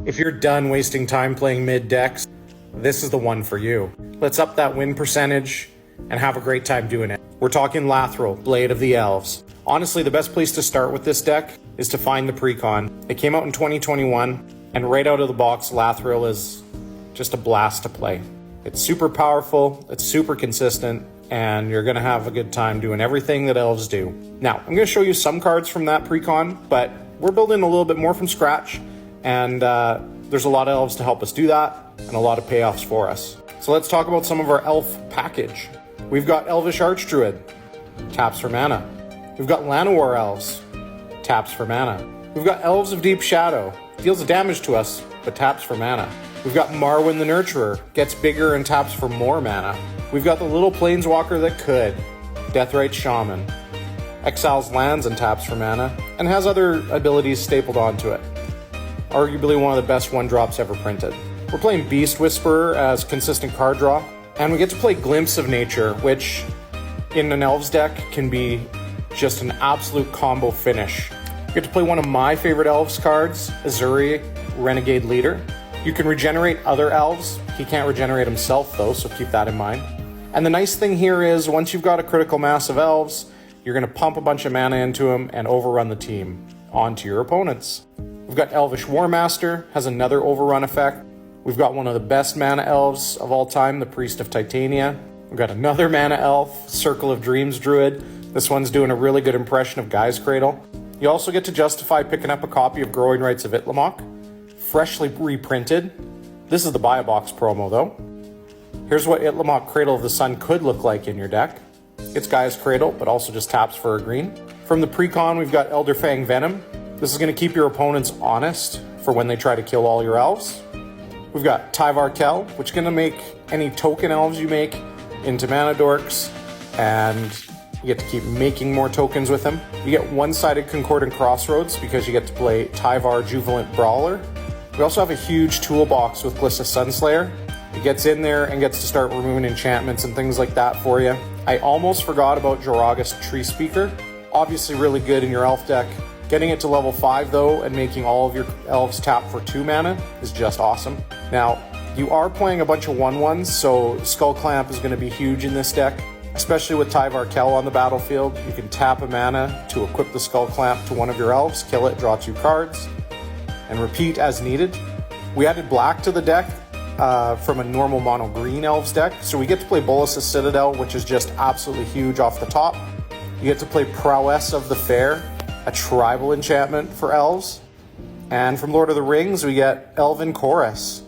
If you're done wasting time playing mid decks, this is the one for you. Let's up that win percentage and have a great time doing it. We're talking Lathril, Blade of the Elves. Honestly, the best place to start with this deck is to find the Precon. It came out in 2021, and right out of the box, Lathril is just a blast to play. It's super powerful, it's super consistent, and you're going to have a good time doing everything that elves do. Now, I'm going to show you some cards from that Precon, but we're building a little bit more from scratch, and there's a lot of elves to help us do that, and a lot of payoffs for us. So let's talk about some of our elf package. We've got Elvish Archdruid, taps for mana. We've got Llanowar Elves, taps for mana. We've got Elves of Deep Shadow, deals damage to us, but taps for mana. We've got Marwyn the Nurturer, gets bigger and taps for more mana. We've got the little Planeswalker that could, Deathrite Shaman, exiles lands and taps for mana, and has other abilities stapled onto it. Arguably one of the best one-drops ever printed. We're playing Beast Whisperer as consistent card draw, and we get to play Glimpse of Nature, which in an Elves deck can be just an absolute combo finish. You get to play one of my favorite Elves cards, Azuri, Renegade Leader. You can regenerate other Elves. He can't regenerate himself though, so keep that in mind. And the nice thing here is once you've got a critical mass of Elves, you're going to pump a bunch of mana into them and overrun the team onto your opponents. We've got Elvish Warmaster, has another overrun effect. We've got one of the best mana elves of all time, the Priest of Titania. We've got another mana elf, Circle of Dreams Druid. This one's doing a really good impression of Guy's Cradle. You also get to justify picking up a copy of Growing Rites of Itlimoc, freshly reprinted. This is the Buy a Box promo though. Here's what Itlimoc Cradle of the Sun could look like in your deck. It's Guy's Cradle, but also just taps for a green. From the Precon, we've got Elderfang Venom. This is going to keep your opponents honest for when they try to kill all your elves. We've got Tyvar Kell, which is going to make any token elves you make into mana dorks, and you get to keep making more tokens with them. You get one-sided Concordant Crossroads because you get to play Tyvar Jubilant Brawler. We also have a huge toolbox with Glissa Sunslayer. It gets in there and gets to start removing enchantments and things like that for you. I almost forgot about Joragus Tree Speaker. Obviously really good in your elf deck. Getting it to level 5 though and making all of your elves tap for 2 mana is just awesome. Now, you are playing a bunch of 1/1s, so Skull Clamp is going to be huge in this deck. Especially with Tyvar Kell on the battlefield, you can tap a mana to equip the Skull Clamp to one of your elves, kill it, draw 2 cards, and repeat as needed. We added black to the deck from a normal mono green elves deck, so we get to play Bolas' Citadel, which is just absolutely huge off the top. You get to play Prowess of the Fair, a tribal enchantment for elves. And from Lord of the Rings, we get Elven Chorus.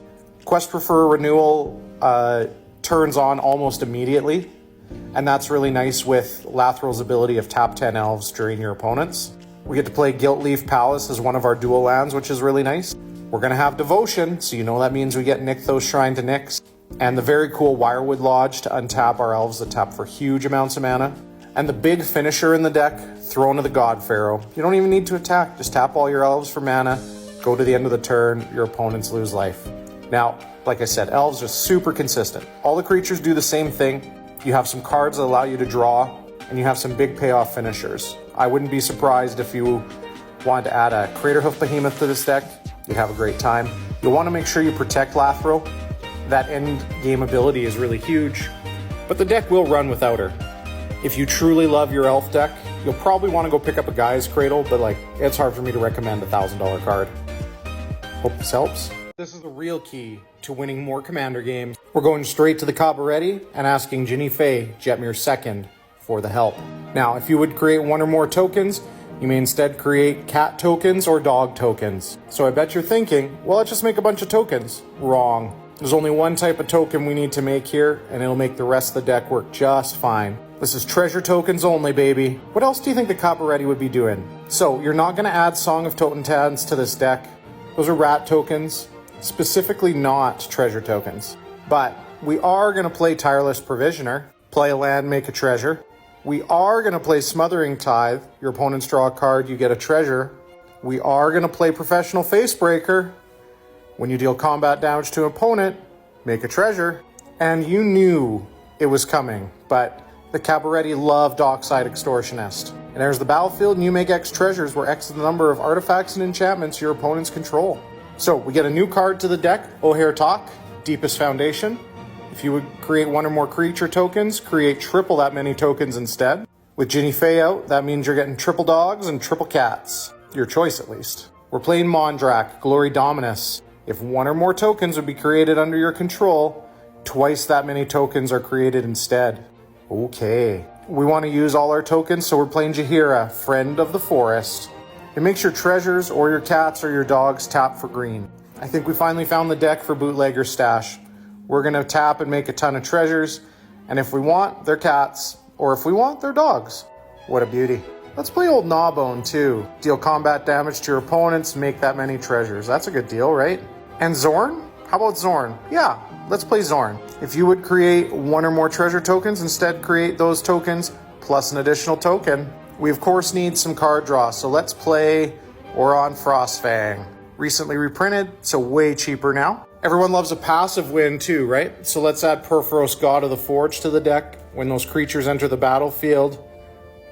Quest for Renewal turns on almost immediately, and that's really nice with Lathril's ability of tap 10 elves during your opponents. We get to play Giltleaf Palace as one of our dual lands, which is really nice. We're going to have Devotion, so you know that means we get Nykthos Shrine to Nyx, and the very cool Wirewood Lodge to untap our elves that tap for huge amounts of mana. And the big finisher in the deck, Throne of the God Pharaoh. You don't even need to attack, just tap all your elves for mana, go to the end of the turn, your opponents lose life. Now, like I said, elves are super consistent. All the creatures do the same thing. You have some cards that allow you to draw, and you have some big payoff finishers. I wouldn't be surprised if you wanted to add a Craterhoof Behemoth to this deck. You'd have a great time. You'll want to make sure you protect Lathril. That end game ability is really huge, but the deck will run without her. If you truly love your elf deck, you'll probably want to go pick up a Guy's Cradle, but it's hard for me to recommend a $1,000 card. Hope this helps. This is the real key to winning more Commander games. We're going straight to the Cabaretti and asking Ginny Faye, Jetmir II, for the help. Now, if you would create one or more tokens, you may instead create cat tokens or dog tokens. So I bet you're thinking, well, let's just make a bunch of tokens. Wrong. There's only one type of token we need to make here, and it'll make the rest of the deck work just fine. This is treasure tokens only, baby. What else do you think the Cabaretti would be doing? So you're not going to add Song of Totentanz to this deck. Those are rat tokens, specifically not treasure tokens. But we are going to play Tireless Provisioner, play a land, make a treasure. We are going to play Smothering Tithe. Your opponents draw a card, you get a treasure. We are going to play Professional Facebreaker. When you deal combat damage to an opponent, make a treasure. And you knew it was coming, but the Cabaretti love Dockside Extortionist. And there's the battlefield, and you make X treasures, where X is the number of artifacts and enchantments your opponents control. So we get a new card to the deck, O'Hare Talk, Deepest Foundation. If you would create one or more creature tokens, create triple that many tokens instead. With Jinnie Fay out, that means you're getting triple dogs and triple cats. Your choice, at least. We're playing Mondrak, Glory Dominus. If one or more tokens would be created under your control, twice that many tokens are created instead. Okay. We want to use all our tokens, so we're playing Jaheira, Friend of the Forest. It makes your treasures or your cats or your dogs tap for green. I think we finally found the deck for Bootlegger Stash. We're going to tap and make a ton of treasures, and if we want, they're cats, or if we want, they're dogs. What a beauty. Let's play old Gnawbone too. Deal combat damage to your opponents, make that many treasures. That's a good deal, right? And Zorn? How about Zorn? Yeah, let's play Zorn. If you would create one or more treasure tokens, instead create those tokens plus an additional token. We of course need some card draw, so let's play Oron Frostfang. Recently reprinted, so way cheaper now. Everyone loves a passive win too, right? So let's add Purphoros, God of the Forge to the deck. When those creatures enter the battlefield,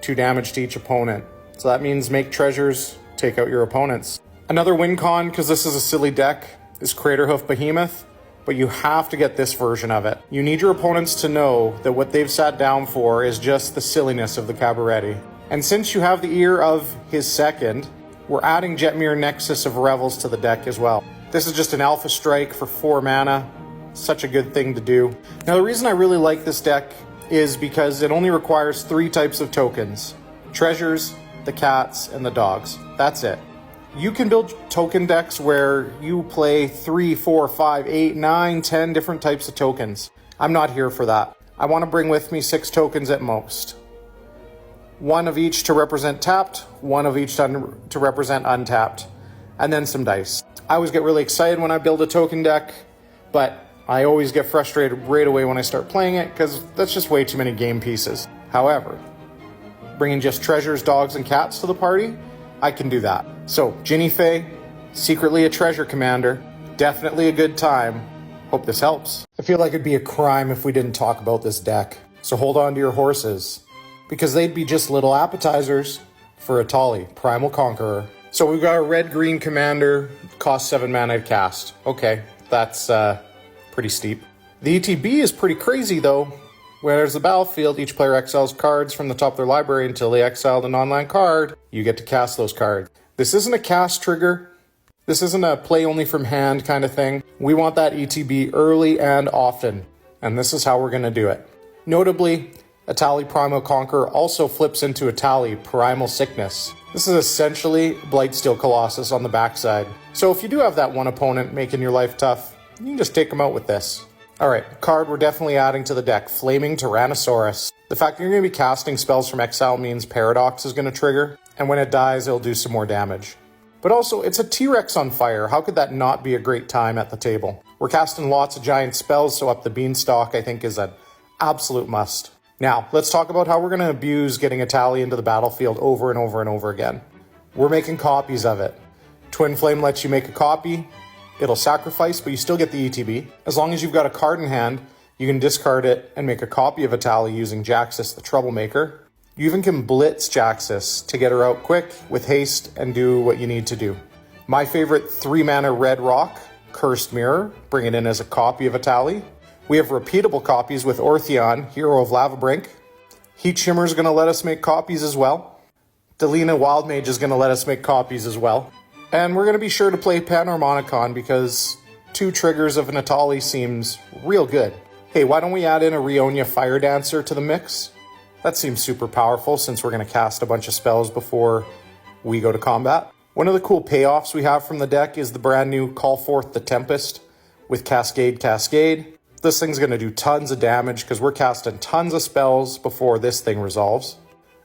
2 damage to each opponent. So that means make treasures, take out your opponents. Another win con, because this is a silly deck, is Craterhoof Behemoth, but you have to get this version of it. You need your opponents to know that what they've sat down for is just the silliness of the Cabaretti. And since you have the ear of his second, we're adding Jetmir Nexus of Revels to the deck as well. This is just an alpha strike for 4 mana. Such a good thing to do. Now the reason I really like this deck is because it only requires 3 types of tokens. Treasures, the cats, and the dogs. That's it. You can build token decks where you play 3, 4, 5, 8, 9, 10 different types of tokens. I'm not here for that. I want to bring with me 6 tokens at most. 1 of each to represent tapped, 1 of each to represent untapped, and then some dice. I always get really excited when I build a token deck, but I always get frustrated right away when I start playing it because that's just way too many game pieces. However, bringing just treasures, dogs, and cats to the party, I can do that. So, Jinnie Fay, secretly a treasure commander, definitely a good time. Hope this helps. I feel like it'd be a crime if we didn't talk about this deck, so hold on to your horses, because they'd be just little appetizers for Etali, Primal Conqueror. So we've got a red-green commander, costs 7 mana to cast. Okay, that's pretty steep. The ETB is pretty crazy though. When there's the battlefield, each player exiles cards from the top of their library until they exiled an online card. You get to cast those cards. This isn't a cast trigger. This isn't a play only from hand kind of thing. We want that ETB early and often, and this is how we're going to do it. Notably, Etali Primal Conqueror also flips into Etali Primal Sickness. This is essentially Blightsteel Colossus on the backside. So if you do have that one opponent making your life tough, you can just take them out with this. Alright, card we're definitely adding to the deck, Flaming Tyrannosaurus. The fact that you're going to be casting spells from exile means Paradox is going to trigger, and when it dies, it'll do some more damage. But also, it's a T-Rex on fire. How could that not be a great time at the table? We're casting lots of giant spells, so Up the Beanstalk I think is an absolute must. Now, let's talk about how we're going to abuse getting Etali into the battlefield over and over and over again. We're making copies of it. Twin Flame lets you make a copy. It'll sacrifice, but you still get the ETB. As long as you've got a card in hand, you can discard it and make a copy of Etali using Jaxus the Troublemaker. You even can blitz Jaxus to get her out quick with haste and do what you need to do. My favorite 3-mana red rock, Cursed Mirror, bring it in as a copy of Etali. We have repeatable copies with Ortheon, Hero of Lavabrink. Heat Shimmer is going to let us make copies as well. Delina Wildmage is going to let us make copies as well. And we're going to be sure to play Panharmonicon because 2 triggers of an Etali seems real good. Hey, why don't we add in a Rionia Fire Dancer to the mix? That seems super powerful since we're going to cast a bunch of spells before we go to combat. One of the cool payoffs we have from the deck is the brand new Call Forth the Tempest with Cascade Cascade. This thing's going to do tons of damage because we're casting tons of spells before this thing resolves.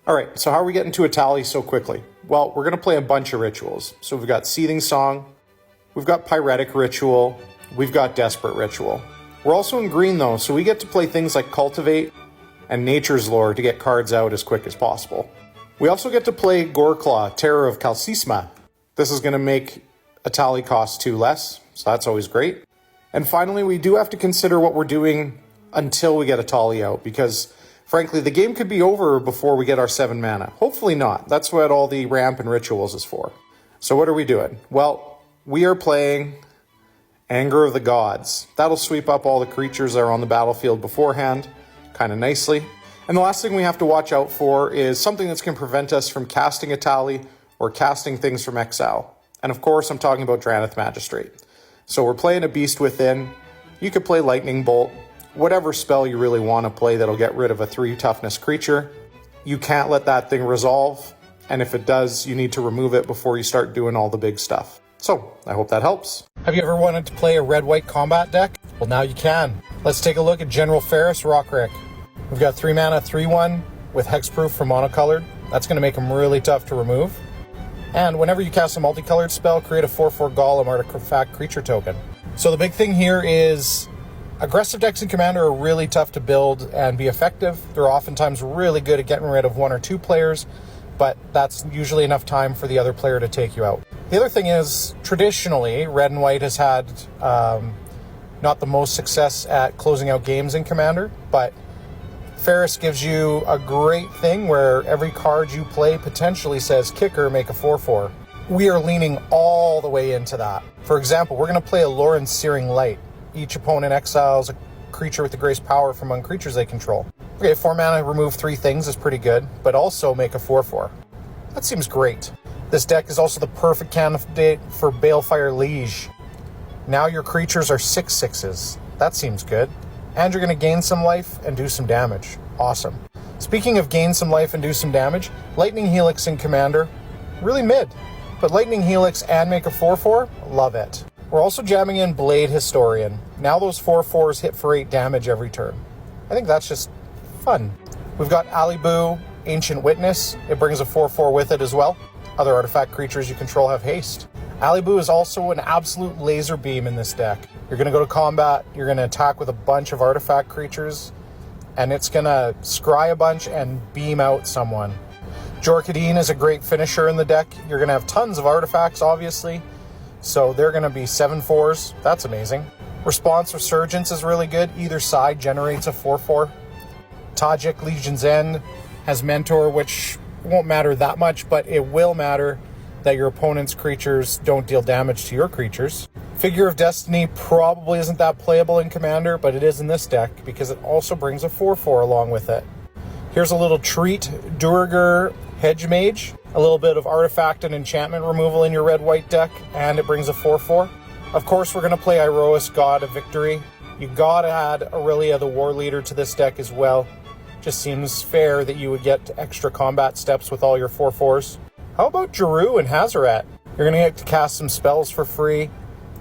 Alright, so how are we getting to Etali so quickly? Well, we're going to play a bunch of rituals. So we've got Seething Song, we've got Pyretic Ritual, we've got Desperate Ritual. We're also in green though, so we get to play things like Cultivate and Nature's Lore to get cards out as quick as possible. We also get to play Goreclaw, Terror of Kalsisma. This is going to make Etali cost 2 less, so that's always great. And finally, we do have to consider what we're doing until we get Etali out, because frankly, the game could be over before we get our 7 mana. Hopefully not. That's what all the ramp and rituals is for. So what are we doing? Well, we are playing Anger of the Gods. That'll sweep up all the creatures that are on the battlefield beforehand kind of nicely. And the last thing we have to watch out for is something that's going to prevent us from casting a tally or casting things from exile. And of course, I'm talking about Drannith Magistrate. So we're playing a Beast Within. You could play Lightning Bolt, whatever spell you really want to play that'll get rid of a 3 toughness creature. You can't let that thing resolve, and if it does, you need to remove it before you start doing all the big stuff. So, I hope that helps. Have you ever wanted to play a red-white combat deck? Well, now you can. Let's take a look at General Ferrus Rockrick. We've got 3 mana, 3/1 with hexproof for monocolored. That's going to make him really tough to remove. And whenever you cast a multicolored spell, create a 4/4 Golem artifact creature token. So the big thing here is aggressive decks in Commander are really tough to build and be effective. They're oftentimes really good at getting rid of 1 or 2 players, but that's usually enough time for the other player to take you out. The other thing is, traditionally, red and white has had not the most success at closing out games in Commander, but Ferrus gives you a great thing where every card you play potentially says kicker, make a 4/4. We are leaning all the way into that. For example, we're going to play a Loran Searing Light. Each opponent exiles a creature with the grace power from among creatures they control. Okay, 4 mana, remove 3 things is pretty good, but also make a 4/4. That seems great. This deck is also the perfect candidate for Balefire Liege. Now your creatures are 6/6s. That seems good. And you're going to gain some life and do some damage. Awesome. Speaking of gain some life and do some damage, Lightning Helix in Commander, really mid. But Lightning Helix and make a 4/4, love it. We're also jamming in Blade Historian. Now those 4/4s hit for 8 damage every turn. I think that's just fun. We've got Alibu, Ancient Witness. It brings a 4/4 with it as well. Other artifact creatures you control have haste. Alibu is also an absolute laser beam in this deck. You're going to go to combat, you're going to attack with a bunch of artifact creatures, and it's going to scry a bunch and beam out someone. Jorkadeen is a great finisher in the deck. You're going to have tons of artifacts, obviously, so they're going to be 7/4s. That's amazing. Response Resurgence is really good. Either side generates a 4/4. Tajik Legion's End has Mentor, which won't matter that much, but it will matter that your opponent's creatures don't deal damage to your creatures. Figure of Destiny probably isn't that playable in Commander, but it is in this deck because it also brings a 4/4 along with it. Here's a little treat, Duergar Hedge Mage, a little bit of artifact and enchantment removal in your red-white deck, and it brings a 4/4. Of course, we're going to play Iroas, God of Victory. You gotta add Aurelia, the War Leader, to this deck as well. Just seems fair that you would get extra combat steps with all your 4/4s. How about Jeru and Hazaret? You're going to get to cast some spells for free.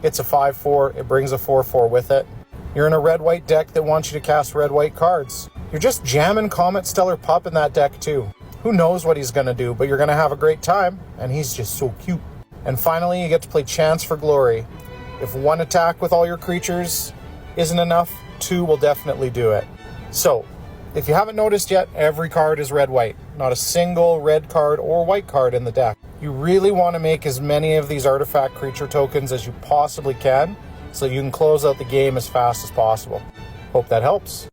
It's a 5/4. It brings a 4/4 with it. You're in a red-white deck that wants you to cast red-white cards. You're just jamming Comet Stellar Pup in that deck too. Who knows what he's going to do, but you're going to have a great time, and he's just so cute. And finally, you get to play Chance for Glory. If 1 attack with all your creatures isn't enough, 2 will definitely do it. So, if you haven't noticed yet, every card is red-white. Not a single red card or white card in the deck. You really want to make as many of these artifact creature tokens as you possibly can so you can close out the game as fast as possible. Hope that helps.